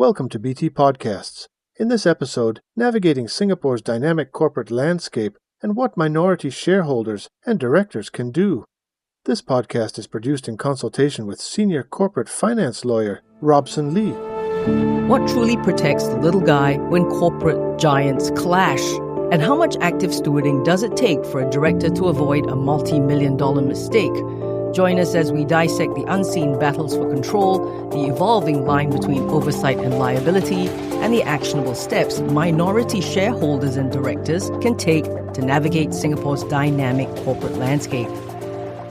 Welcome to BT Podcasts. In this episode, navigating Singapore's dynamic corporate landscape and what minority shareholders and directors can do. This podcast is produced in consultation with senior corporate finance lawyer Robson Lee. What truly protects the little guy when corporate giants clash? And how much active stewarding does it take for a director to avoid a multi-million-dollar mistake? Join us as we dissect the unseen battles for control, the evolving line between oversight and liability, and the actionable steps minority shareholders and directors can take to navigate Singapore's dynamic corporate landscape.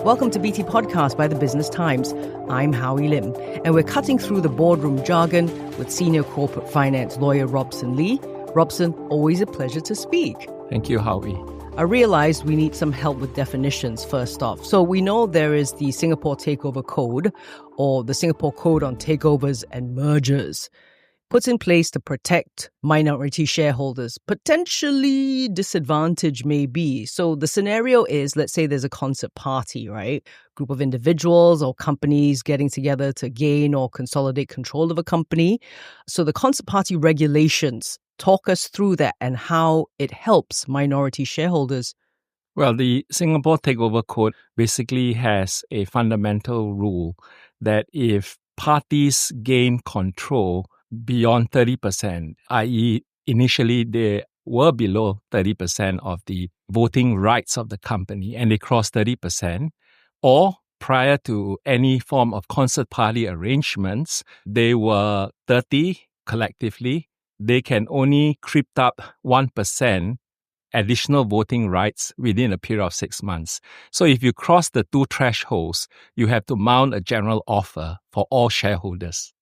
Welcome to BT Podcast by the Business Times. I'm Howie Lim, and we're cutting through the boardroom jargon with senior corporate finance lawyer Robson Lee. Robson, always a pleasure to speak. Thank you, Howie. I realized we need some help with definitions first off. So we know there is the Singapore Takeover Code, or the Singapore Code on Takeovers and Mergers, puts in place to protect minority shareholders, potentially disadvantaged maybe. So the scenario is, let's say there's a concert party, right? Group of individuals or companies getting together to gain or consolidate control of a company. So the concert party regulations, talk us through that and how it helps minority shareholders. Well, the Singapore Takeover Code basically has a fundamental rule that if parties gain control beyond 30%, i.e. initially they were below 30% of the voting rights of the company and they crossed 30%, or prior to any form of concert party arrangements, they were 30 collectively, they can only creep up 1% additional voting rights within a period of 6 months. So if you cross the two thresholds, you have to mount a general offer for all shareholders.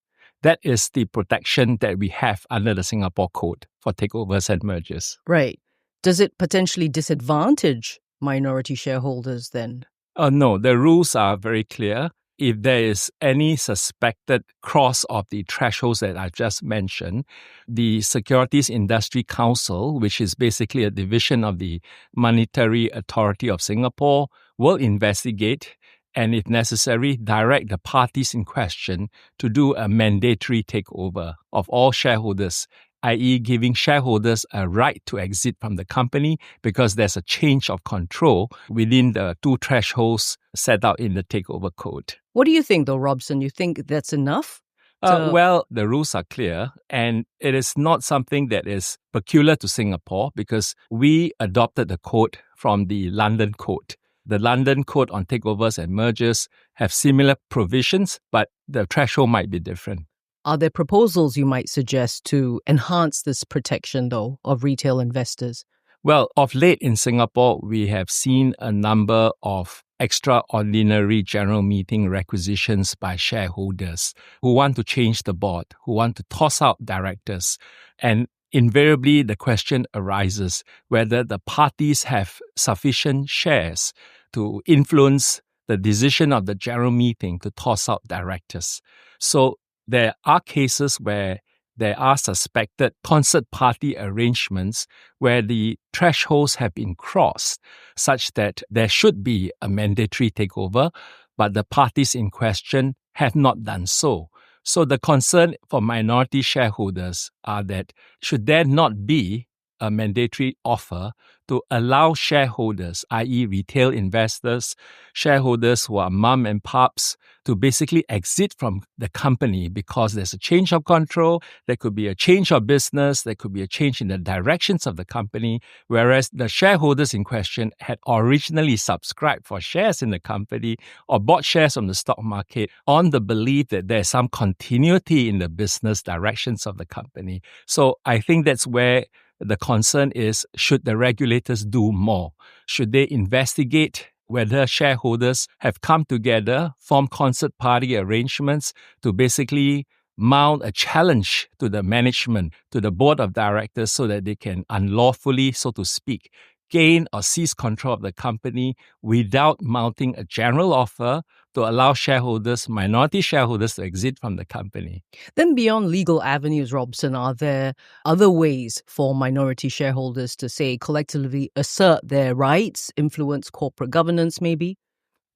That is the protection that we have under the Singapore Code for takeovers and mergers. Right. Does it potentially disadvantage minority shareholders then? No, the rules are very clear. If there is any suspected cross of the thresholds that I just mentioned, the Securities Industry Council, which is basically a division of the Monetary Authority of Singapore, will investigate and, if necessary, direct the parties in question to do a mandatory takeover of all shareholders, i.e. giving shareholders a right to exit from the company because there's a change of control within the two thresholds set out in the Takeover Code. What do you think, though, Robson? You think that's enough? Well, the rules are clear, and it is not something that is peculiar to Singapore because we adopted the code from the London Code. The London Code on Takeovers and Mergers have similar provisions, but the threshold might be different. Are there proposals you might suggest to enhance this protection, though, of retail investors? Well, of late in Singapore, we have seen a number of extraordinary general meeting requisitions by shareholders who want to change the board, who want to toss out directors. And invariably, the question arises whether the parties have sufficient shares to influence the decision of the general meeting to toss out directors. So there are cases where there are suspected concert party arrangements where the thresholds have been crossed such that there should be a mandatory takeover, but the parties in question have not done so. So the concern for minority shareholders are that should there not be a mandatory offer to allow shareholders, i.e. retail investors, shareholders who are mom and pops, to basically exit from the company because there's a change of control, there could be a change of business, there could be a change in the directions of the company, whereas the shareholders in question had originally subscribed for shares in the company or bought shares from the stock market on the belief that there's some continuity in the business directions of the company. So I think that's where the concern is, should the regulators do more? Should they investigate whether shareholders have come together, form concert party arrangements to basically mount a challenge to the management, to the board of directors, so that they can unlawfully, so to speak, gain or seize control of the company without mounting a general offer to allow shareholders, minority shareholders, to exit from the company. Then beyond legal avenues, Robson, are there other ways for minority shareholders to, say, collectively assert their rights, influence corporate governance maybe?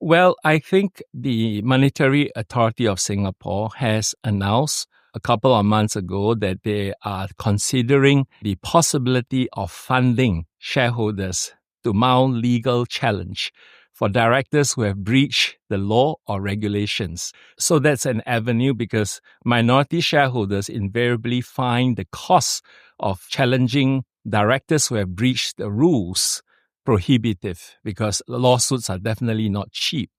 Well, I think the Monetary Authority of Singapore has announced a couple of months ago that they are considering the possibility of funding shareholders to mount legal challenge for directors who have breached the law or regulations. So that's an avenue because minority shareholders invariably find the cost of challenging directors who have breached the rules prohibitive because lawsuits are definitely not cheap.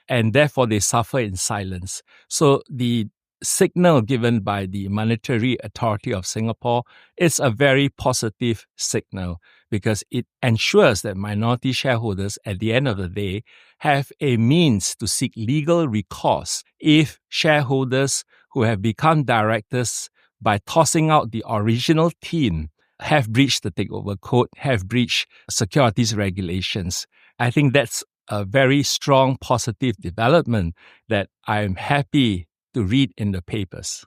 And therefore, they suffer in silence. So the signal given by the Monetary Authority of Singapore is a very positive signal because it ensures that minority shareholders at the end of the day have a means to seek legal recourse if shareholders who have become directors by tossing out the original team have breached the Takeover Code, have breached securities regulations. I think that's a very strong positive development that I'm happy to read in the papers.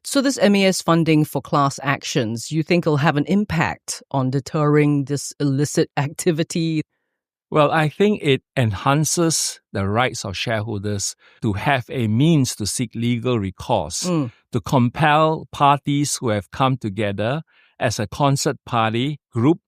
So this MAS funding for class actions, you think it'll have an impact on deterring this illicit activity? Well, I think it enhances the rights of shareholders to have a means to seek legal recourse, to compel parties who have come together as a concert party group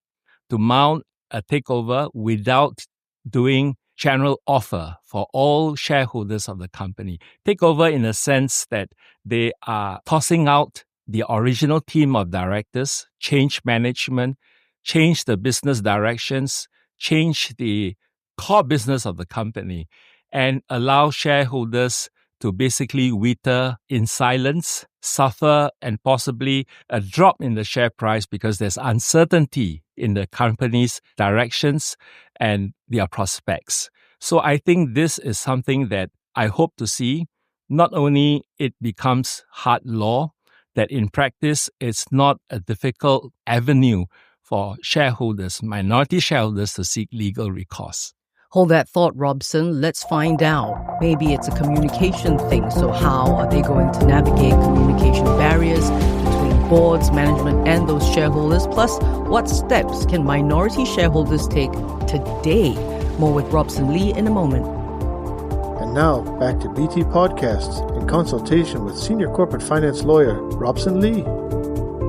to mount a takeover without doing general offer for all shareholders of the company. Takeover in the sense that they are tossing out the original team of directors, change management, change the business directions, change the core business of the company, and allow shareholders to basically wither in silence, suffer, and possibly a drop in the share price because there's uncertainty in the company's directions and their prospects. So I think this is something that I hope to see. Not only it becomes hard law, that in practice it's not a difficult avenue for shareholders, minority shareholders, to seek legal recourse. Hold that thought, Robson. Let's find out. Maybe it's a communication thing. So how are they going to navigate communication barriers between boards, management, and those shareholders? Plus, what steps can minority shareholders take today? More with Robson Lee in a moment. And now, back to BT Podcasts in consultation with Senior Corporate Finance Lawyer Robson Lee.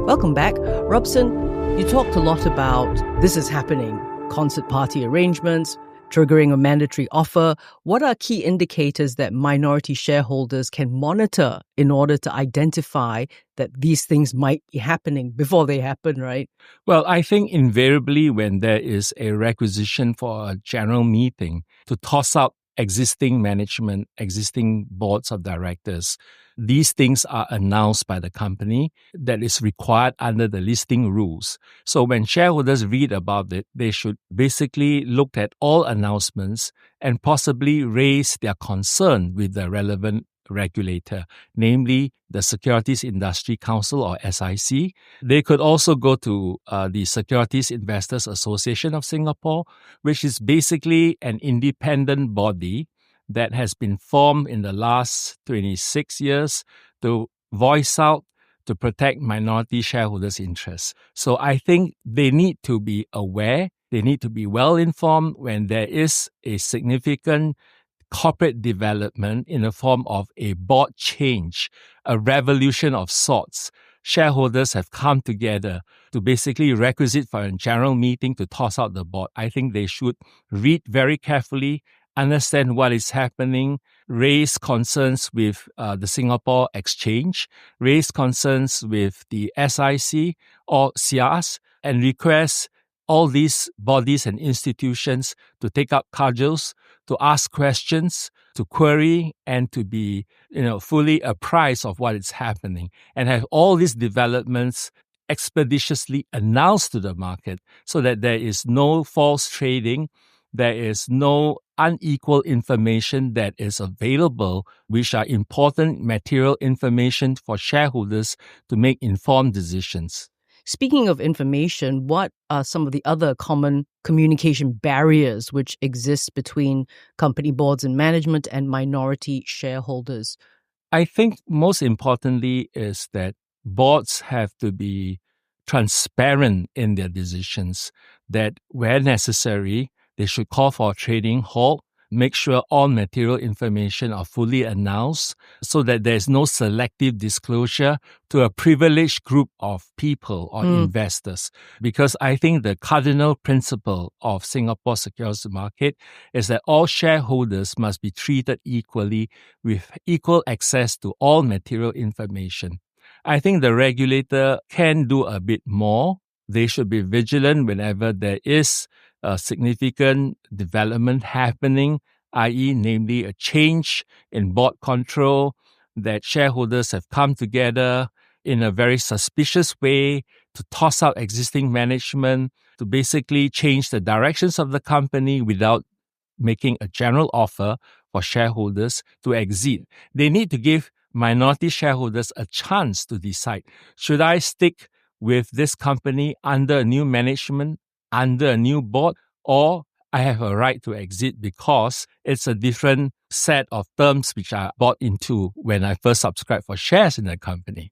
Welcome back. Robson, you talked a lot about this is happening, concert party arrangements, triggering a mandatory offer. What are key indicators that minority shareholders can monitor in order to identify that these things might be happening before they happen, right? Well, I think invariably when there is a requisition for a general meeting to toss out existing management, existing boards of directors, these things are announced by the company that is required under the listing rules. So when shareholders read about it, they should basically look at all announcements and possibly raise their concern with the relevant regulator, namely the Securities Industry Council or SIC. They could also go to the Securities Investors Association of Singapore, which is basically an independent body that has been formed in the last 26 years to voice out to protect minority shareholders' interests. So I think they need to be aware, they need to be well informed when there is a significant corporate development in the form of a board change, a revolution of sorts. Shareholders have come together to basically requisite for a general meeting to toss out the board. I think they should read very carefully, understand what is happening, raise concerns with the Singapore Exchange, raise concerns with the SIC or SIAS, and request all these bodies and institutions to take up cudgels, to ask questions, to query, and to be fully apprised of what is happening, and have all these developments expeditiously announced to the market so that there is no false trading, there is no unequal information that is available, which are important material information for shareholders to make informed decisions. Speaking of information, what are some of the other common communication barriers which exist between company boards and management and minority shareholders? I think most importantly is that boards have to be transparent in their decisions, that where necessary, they should call for a trading halt, make sure all material information are fully announced so that there's no selective disclosure to a privileged group of people or investors. Because I think the cardinal principle of Singapore securities market is that all shareholders must be treated equally with equal access to all material information. I think the regulator can do a bit more. They should be vigilant whenever there is a significant development happening, i.e., namely a change in board control, that shareholders have come together in a very suspicious way to toss out existing management, to basically change the directions of the company without making a general offer for shareholders to exit. They need to give minority shareholders a chance to decide, should I stick with this company under a new management, under a new board, or I have a right to exit because it's a different set of terms which I bought into when I first subscribed for shares in the company.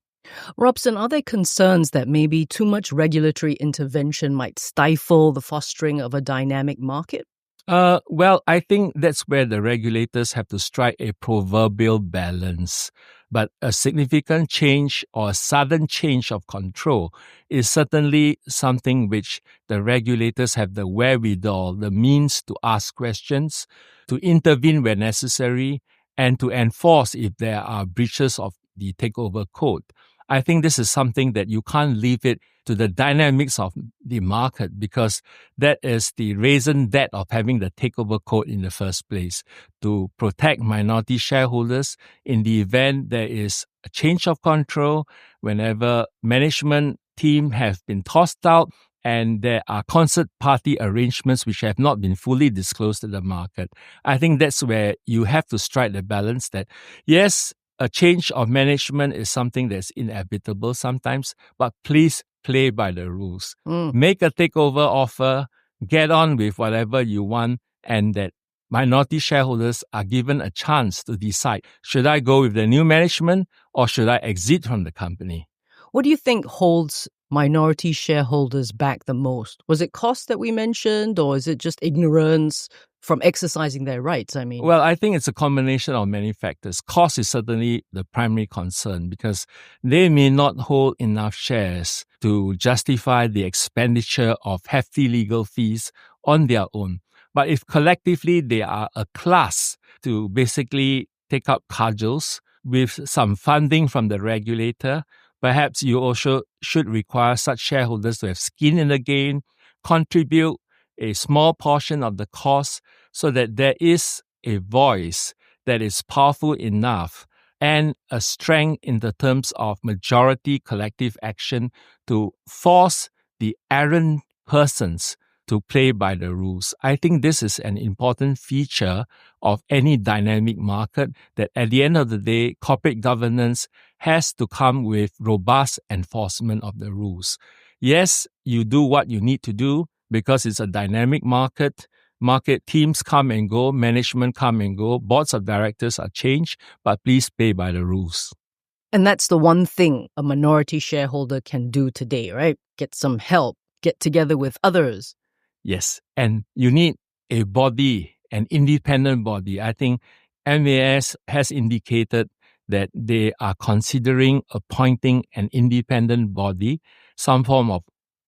Robson, are there concerns that maybe too much regulatory intervention might stifle the fostering of a dynamic market? Well, I think that's where the regulators have to strike a proverbial balance. But a significant change or a sudden change of control is certainly something which the regulators have the wherewithal, the means to ask questions, to intervene where necessary, and to enforce if there are breaches of the Takeover Code. I think this is something that you can't leave it to the dynamics of the market, because that is the raison d'etre of having the Takeover Code in the first place, to protect minority shareholders in the event there is a change of control, whenever management team have been tossed out and there are concert party arrangements which have not been fully disclosed to the market. I think that's where you have to strike the balance that, yes, a change of management is something that's inevitable sometimes, but please play by the rules. Make a takeover offer, get on with whatever you want, and that minority shareholders are given a chance to decide, should I go with the new management or should I exit from the company? What do you think holds minority shareholders back the most? Was it cost that we mentioned, or is it just ignorance from exercising their rights? Well, I think it's a combination of many factors. Cost is certainly the primary concern because they may not hold enough shares to justify the expenditure of hefty legal fees on their own. But if collectively they are a class to basically take up cudgels with some funding from the regulator, perhaps you also should require such shareholders to have skin in the game, contribute a small portion of the cost so that there is a voice that is powerful enough and a strength in the terms of majority collective action to force the errant persons to play by the rules. I think this is an important feature of any dynamic market, that at the end of the day, corporate governance has to come with robust enforcement of the rules. Yes, you do what you need to do because it's a dynamic market. Market teams come and go, management come and go, boards of directors are changed, but please play by the rules. And that's the one thing a minority shareholder can do today, right? Get some help, get together with others. Yes, and you need a body, an independent body. I think MAS has indicated that they are considering appointing an independent body, some form of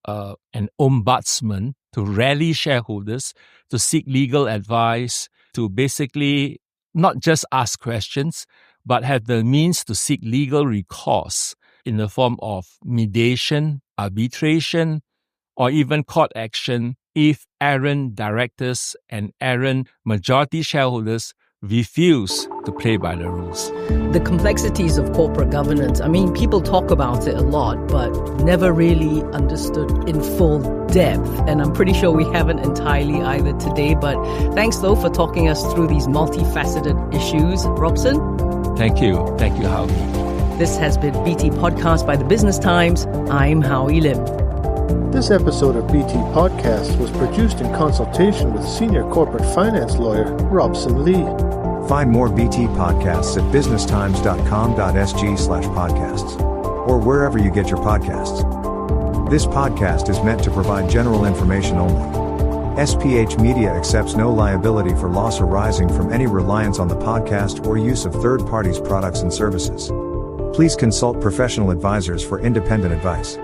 an ombudsman, to rally shareholders, to seek legal advice, to basically not just ask questions, but have the means to seek legal recourse in the form of mediation, arbitration, or even court action if errant directors and errant majority shareholders refuse to play by the rules. The complexities of corporate governance, people talk about it a lot, but never really understood in full depth. And I'm pretty sure we haven't entirely either today. But thanks, though, for talking us through these multifaceted issues. Robson? Thank you. Thank you, Howie. This has been BT Podcast by the Business Times. I'm Howie Lim. This episode of BT Podcast was produced in consultation with senior corporate finance lawyer Robson Lee. Find more BT podcasts at businesstimes.com.sg/podcasts or wherever you get your podcasts. This podcast is meant to provide general information only. SPH Media accepts no liability for loss arising from any reliance on the podcast or use of third parties' products and services. Please consult professional advisors for independent advice.